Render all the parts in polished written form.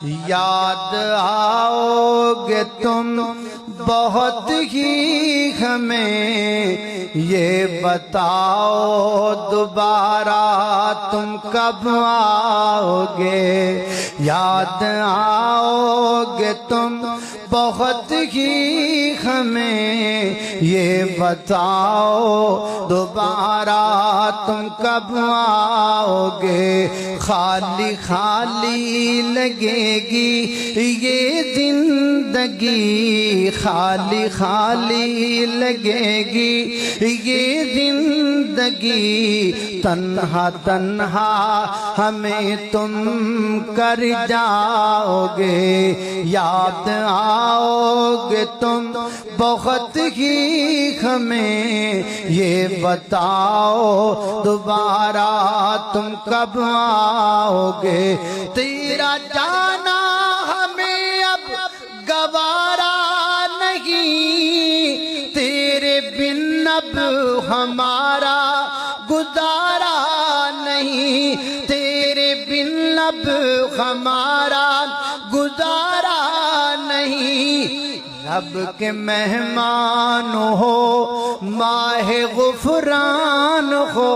یاد آؤ گے تم بہت ہی ہمیں، یہ بتاؤ دوبارہ تم کب آؤ گے۔ یاد آؤ گے تم بہت ہی ہمیں، یہ بتاؤ دوبارہ تم کب آؤ گے۔ خالی خالی لگے گی یہ زندگی، خالی خالی لگے گی یہ زندگی، تنہا تنہا ہمیں تم کر جاؤ گے۔ یاد آؤ گے تم بہت ہی ہمیں، یہ بتاؤ دوبارہ تم کب آؤ گے۔ تیرا جانا ہمیں اب گوارا نہیں، تیرے بن اب ہمارا گزارا نہیں، تیرے بن اب ہمارا گزارا نہیں۔ رب کے مہمان ہو ماہ غفران ہو،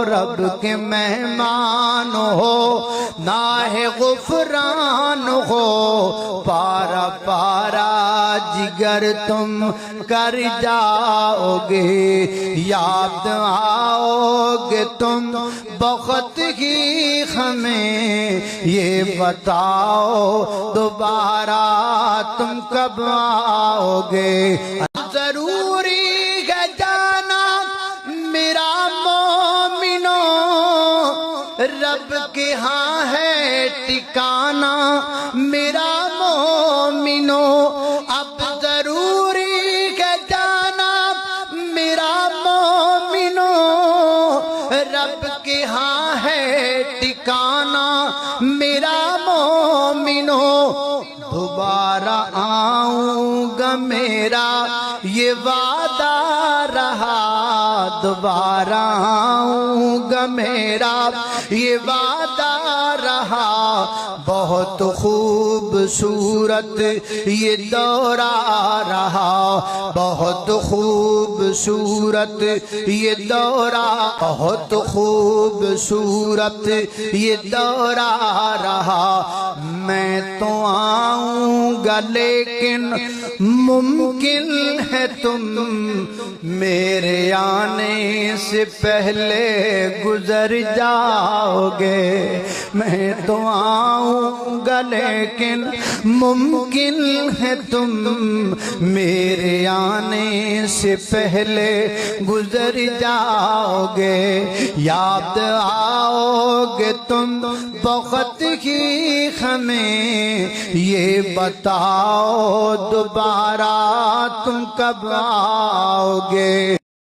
رب کے مہمان ہو ماہ غفران ہو، پارا پارا جگر تم کر جاؤ گے۔ یاد آؤ گے تم بہت ہی ہمیں، یہ بتاؤ دوبارہ تم کب آؤ گے۔ ضروری ہے جانا میرا مومنو، رب کے ہاں ہے ٹھکانا میرا مومنو۔ اب ضروری ہے جانا میرا مومنو، رب کے ہاں ہے ٹھکانا میرا مومنو۔ دوبارہ آؤں گا میرا یہ وعدہ رہا، دوبارہ آؤں گا میرا یہ وعدہ رہا۔ بہت خوبصورت یہ دورہ رہا، بہت خوبصورت یہ دورہ، بہت خوبصورت یہ دورہ رہا۔ میں تو آؤں گا لیکن ممکن ہے تم میرے آنے سے پہلے گزر جاؤ گے۔ میں تو آؤں گا لیکن ممکن ہے تم میرے آنے سے پہلے گزر جاؤ گے۔ یاد آؤ گے تم بہت ہی ہمیں، یہ بتاؤ دوبارہ تم کب آؤ گے۔